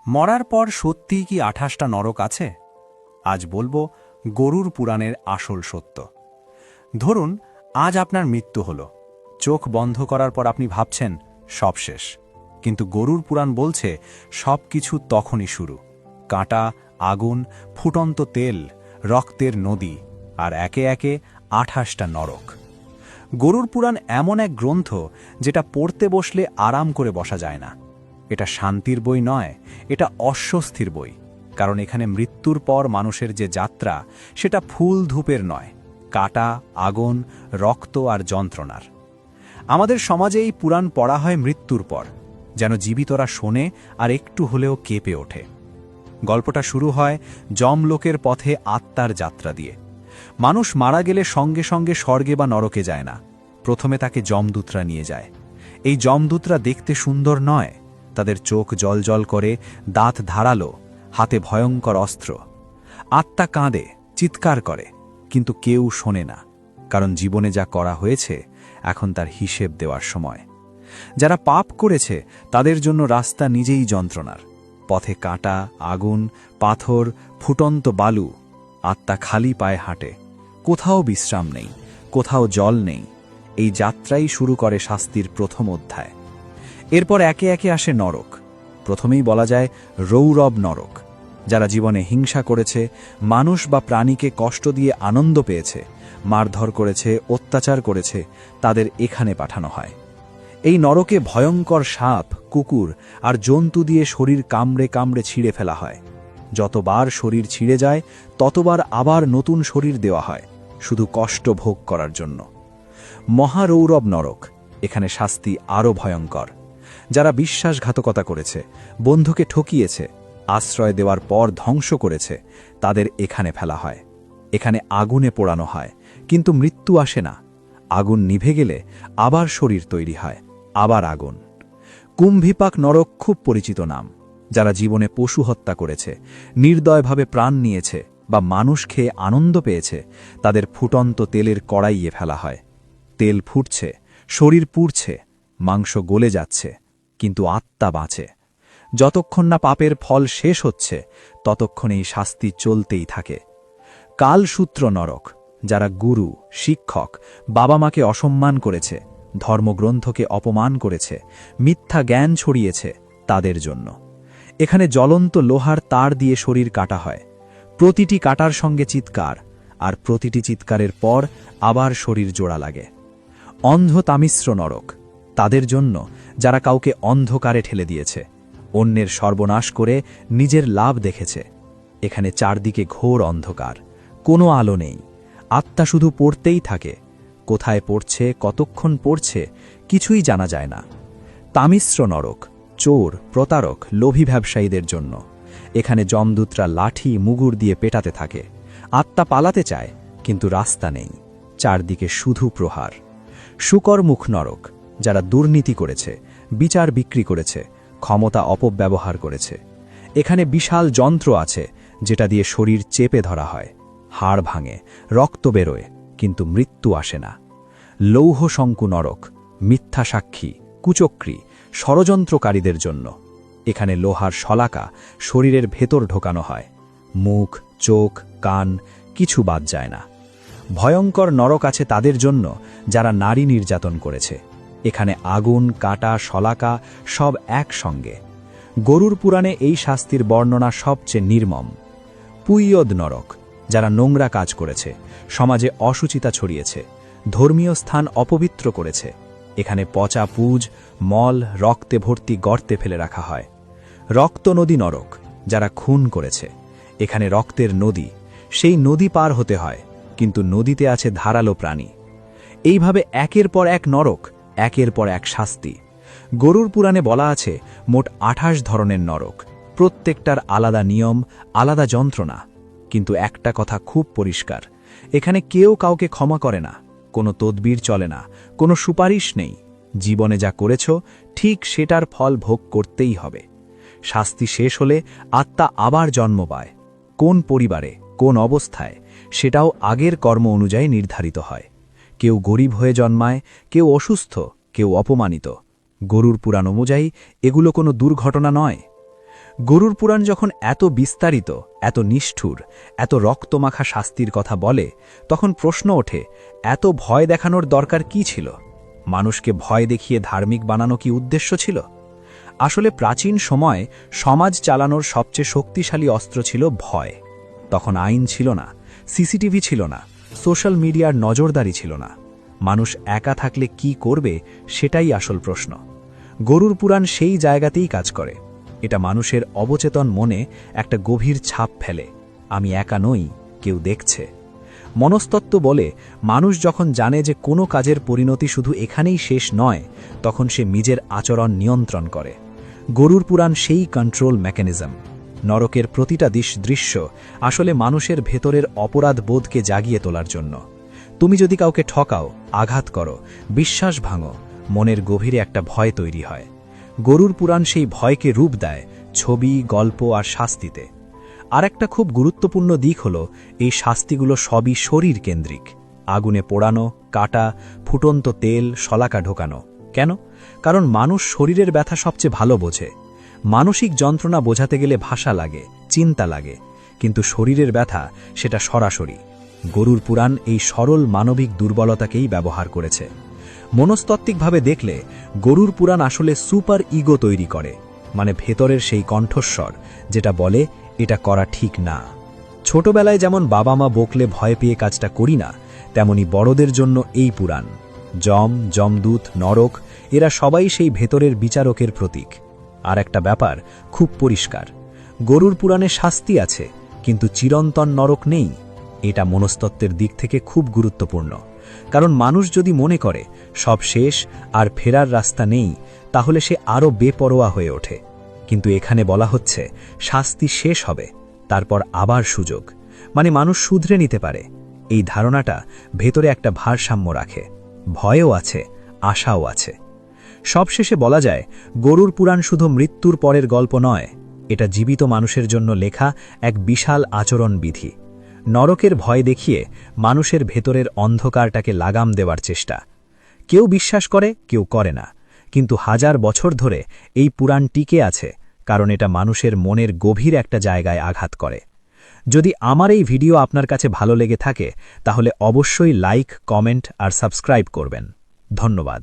মরার পর সত্যিই কি ২৮টা নরক আছে? আজ বলবো গরুর পুরাণের আসল সত্য। ধরুন আজ আপনার মৃত্যু হলো, চোখ বন্ধ করার পর আপনি ভাবছেন সব শেষ, কিন্তু গরুর পুরাণ বলছে সব কিছু তখনই শুরু। কাঁটা, আগুন, ফুটন্ত তেল, রক্তের নদী, আর একে একে ২৮টা নরক। গরুর পুরাণ এমন এক গ্রন্থ যেটা পড়তে বসলে আরাম করে বসা যায় না। এটা শান্তির বই নয়, এটা অস্বস্তির বই। কারণ এখানে মৃত্যুর পর মানুষের যে যাত্রা, সেটা ফুল ধূপের নয়, কাটা, আগুন, রক্ত আর যন্ত্রণার। আমাদের সমাজে এই পুরাণ পড়া হয় মৃত্যুর পর, যেন জীবিতরা শোনে আর একটু হলেও কেঁপে ওঠে। গল্পটা শুরু হয় যমলোকের পথে আত্মার যাত্রা দিয়ে। মানুষ মারা গেলে সঙ্গে সঙ্গে স্বর্গে বা নরকে যায় না, প্রথমে তাকে যমদূতরা নিয়ে যায়। এই যমদূতরা দেখতে সুন্দর নয়, তাদের চোখ জল করে, দাঁত ধারালো, হাতে ভয়ঙ্কর অস্ত্র। আত্মা কাঁদে, চিৎকার করে, কিন্তু কেউ শোনে না, কারণ জীবনে যা করা হয়েছে এখন তার হিসেব দেওয়ার সময়। যারা পাপ করেছে তাদের জন্য রাস্তা নিজেই যন্ত্রণার, পথে কাঁটা, আগুন, পাথর, ফুটন্ত বালু। আত্মা খালি পায়ে হাঁটে, কোথাও বিশ্রাম নেই, কোথাও জল নেই। এই যাত্রাই শুরু করে শাস্তির প্রথম অধ্যায়। এরপর একে একে আসে নরক। প্রথমেই বলা যায় রৌরব নরক। যারা জীবনে হিংসা করেছে, মানুষ বা প্রাণীকে কষ্ট দিয়ে আনন্দ পেয়েছে, মারধর করেছে, অত্যাচার করেছে, তাদের এখানে পাঠানো হয়। এই নরকে ভয়ঙ্কর সাপ, কুকুর আর জন্তু দিয়ে শরীর কামড়ে কামড়ে ছিঁড়ে ফেলা হয়। যতবার শরীর ছিঁড়ে যায় ততবার আবার নতুন শরীর দেওয়া হয়, শুধু কষ্ট ভোগ করার জন্য। মহারৌরব নরক, এখানে শাস্তি আরও ভয়ঙ্কর। যারা বিশ্বাসঘাতকতা করেছে, বন্ধুকে ঠকিয়েছে, আশ্রয় দেওয়ার পর ধ্বংস করেছে, তাদের এখানে ফেলা হয়। এখানে আগুনে পোড়ানো হয়, কিন্তু মৃত্যু আসে না। আগুন নিভে গেলে আবার শরীর তৈরি হয়, আবার আগুন। কুম্ভিপাক নরক খুব পরিচিত নাম। যারা জীবনে পশু হত্যা করেছে, নির্দয়ভাবে প্রাণ নিয়েছে বা মানুষ খেয়ে আনন্দ পেয়েছে, তাদের ফুটন্ত তেলের কড়াইয়ে ফেলা হয়। তেল ফুটছে, শরীর পুড়ছে, মাংস গলে যাচ্ছে, কিন্তু আত্মা বাঁচে। যতক্ষণ না পাপের ফল শেষ হচ্ছে, ততক্ষণ এই শাস্তি চলতেই থাকে। কালসূত্র নরক, যারা গুরু, শিক্ষক, বাবা মাকে অসম্মান করেছে, ধর্মগ্রন্থকে অপমান করেছে, মিথ্যা জ্ঞান ছড়িয়েছে, তাদের জন্য। এখানে জ্বলন্ত লোহার তার দিয়ে শরীর কাটা হয়। প্রতিটি কাটার সঙ্গে চিৎকার, আর প্রতিটি চিৎকারের পর আবার শরীর জোড়া লাগে। অন্ধ তামিশ্র নরক, তাদের জন্য যারা কাউকে অন্ধকারে ঠেলে দিয়েছে, অন্যের সর্বনাশ করে নিজের লাভ দেখেছে। এখানে চারদিকে ঘোর অন্ধকার, কোনো আলো নেই। আত্মা শুধু পড়তেই থাকে, কোথায় পড়ছে, কতক্ষণ পড়ছে, কিছুই জানা যায় না। তামিশ্র নরক, চোর, প্রতারক, লোভী ব্যবসায়ীদের জন্য। এখানে যমদূতরা লাঠি, মুগুর দিয়ে পেটাতে থাকে। আত্মা পালাতে চায়, কিন্তু রাস্তা নেই, চারদিকে শুধু প্রহার। শুকরমুখ নরক, যারা দুর্নীতি করেছে, বিচার বিক্রি করেছে, ক্ষমতা অপব্যবহার করেছে। এখানে বিশাল যন্ত্র আছে, যেটা দিয়ে শরীর চেপে ধরা হয়, হাড় ভাঙে, রক্ত বেরোয়, কিন্তু মৃত্যু আসে না। লৌহ শঙ্কু নরক, মিথ্যা সাক্ষী, কুচক্রী, ষড়যন্ত্রকারীদের জন্য। এখানে লোহার শলাকা শরীরের ভেতর ঢোকানো হয়, মুখ, চোখ, কান কিছু বাদ যায় না। ভয়ঙ্কর নরক আছে তাদের জন্য যারা নারী নির্যাতন করেছে। এখানে আগুন, কাটা, শলাকা সব একসঙ্গে। গরুর পুরাণে এই শাস্তির বর্ণনা সবচেয়ে নির্মম। পুইয়দ নরক, যারা নোংরা কাজ করেছে, সমাজে অসুচিতা ছড়িয়েছে, ধর্মীয় স্থান অপবিত্র করেছে। এখানে পচা পুজ, মল, রক্তে ভর্তি গর্তে ফেলে রাখা হয়। রক্ত নদী নরক, যারা খুন করেছে। এখানে রক্তের নদী, সেই নদী পার হতে হয়, কিন্তু নদীতে আছে ধারালো প্রাণী। এইভাবে একের পর এক নরক, একের পর এক শাস্তি। গরুর পুরাণে বলা আছে মোট ২৮ ধরনের নরক, প্রত্যেকটার আলাদা নিয়ম, আলাদা যন্ত্রণা। কিন্তু একটা কথা খুব পরিষ্কার, এখানে কেউ কাউকে ক্ষমা করে না, কোনো তদবির চলে না, কোনো সুপারিশ নেই। জীবনে যা করেছ ঠিক সেটার ফল ভোগ করতেই হবে। শাস্তি শেষ হলে আত্মা আবার জন্ম পায়। কোন পরিবারে, কোন অবস্থায়, সেটাও আগের কর্ম অনুযায়ী নির্ধারিত হয়। কেউ গরিব হয়ে জন্মায়, কেউ অসুস্থ, কেউ অপমানিত। গরুর পুরাণ অনুযায়ী এগুলো কোনো দুর্ঘটনা নয়। গরুর পুরাণ যখন এত বিস্তারিত, এত নিষ্ঠুর, এত রক্তমাখা শাস্তির কথা বলে, তখন প্রশ্ন ওঠে, এত ভয় দেখানোর দরকার কি ছিল? মানুষকে ভয় দেখিয়ে ধার্মিক বানানো কি উদ্দেশ্য ছিল? আসলে প্রাচীন সময়ে সমাজ চালানোর সবচেয়ে শক্তিশালী অস্ত্র ছিল ভয়। তখন আইন ছিল না, সিসিটিভি ছিল না, সোশ্যাল মিডিয়ার নজরদারি ছিল না। মানুষ একা থাকলে কি করবে, সেটাই আসল প্রশ্ন। গরুর পুরাণ সেই জায়গাতেই কাজ করে। এটা মানুষের অবচেতন মনে একটা গভীর ছাপ ফেলে, আমি একা নই, কেউ দেখছে। মনস্তত্ত্ব বলে, মানুষ যখন জানে যে কোনো কাজের পরিণতি শুধু এখানেই শেষ নয়, তখন সে নিজের আচরণ নিয়ন্ত্রণ করে। গরুর পুরাণ সেই কন্ট্রোল মেকানিজম। নরকের প্রতিটা দৃশ্য আসলে মানুষের ভেতরের অপরাধ বোধকে জাগিয়ে তোলার জন্য। তুমি যদি কাউকে ঠকাও, আঘাত করো, বিশ্বাস ভাঙো, মনের গভীরে একটা ভয় তৈরি হয়। গরুর পুরাণ সেই ভয়কে রূপ দেয় ছবি, গল্প আর শাস্তিতে। আর একটা খুব গুরুত্বপূর্ণ দিক হল, এই শাস্তিগুলো সবই শরীর কেন্দ্রিক। আগুনে পোড়ানো, কাটা, ফুটন্ত তেল, শলাকা ঢোকানো। কেন? কারণ মানুষ শরীরের ব্যথা সবচেয়ে ভালো বোঝে। মানসিক যন্ত্রণা বোঝাতে গেলে ভাষা লাগে, চিন্তা লাগে, কিন্তু শরীরের ব্যথা সেটা সরাসরি। গরুর পুরাণ এই সরল মানবিক দুর্বলতাকেই ব্যবহার করেছে। মনস্তাত্ত্বিকভাবে দেখলে গরুর পুরাণ আসলে সুপার ইগো তৈরি করে, মানে ভেতরের সেই কণ্ঠস্বর যেটা বলে এটা করা ঠিক না। ছোটবেলায় যেমন বাবা মা বকলে ভয় পেয়ে কাজটা করি না, তেমনি বড়দের জন্য এই পুরাণ। যম, যমদূত, নরক, এরা সবাই সেই ভেতরের বিচারকের প্রতীক। আর একটা ব্যাপার খুব পরিষ্কার, গরুর পুরাণে শাস্তি আছে, কিন্তু চিরন্তন নরক নেই। এটা মনস্তত্ত্বের দিক থেকে খুব গুরুত্বপূর্ণ। কারণ মানুষ যদি মনে করে সব শেষ আর ফেরার রাস্তা নেই, তাহলে সে আরও বেপরোয়া হয়ে ওঠে। কিন্তু এখানে বলা হচ্ছে শাস্তি শেষ হবে, তারপর আবার সুযোগ, মানে মানুষ শুধরে নিতে পারে। এই ধারণাটা ভেতরে একটা ভারসাম্য রাখে। ভয়ও আছে, আশাও আছে। সবশেষে বলা যায়, গরুর পুরাণ শুধু মৃত্যুর পরের গল্প নয়, এটা জীবিত মানুষের জন্য লেখা এক বিশাল আচরণবিধি। নরকের ভয় দেখিয়ে মানুষের ভেতরের অন্ধকারটাকে লাগাম দেওয়ার চেষ্টা। কেউ বিশ্বাস করে, কেউ করে না, কিন্তু হাজার বছর ধরে এই পুরাণ টিকে আছে, কারণ এটা মানুষের মনের গভীর একটা জায়গায় আঘাত করে। যদি আমার এই ভিডিও আপনার কাছে ভালো লেগে থাকে, তাহলে অবশ্যই লাইক, কমেন্ট আর সাবস্ক্রাইব করবেন। ধন্যবাদ।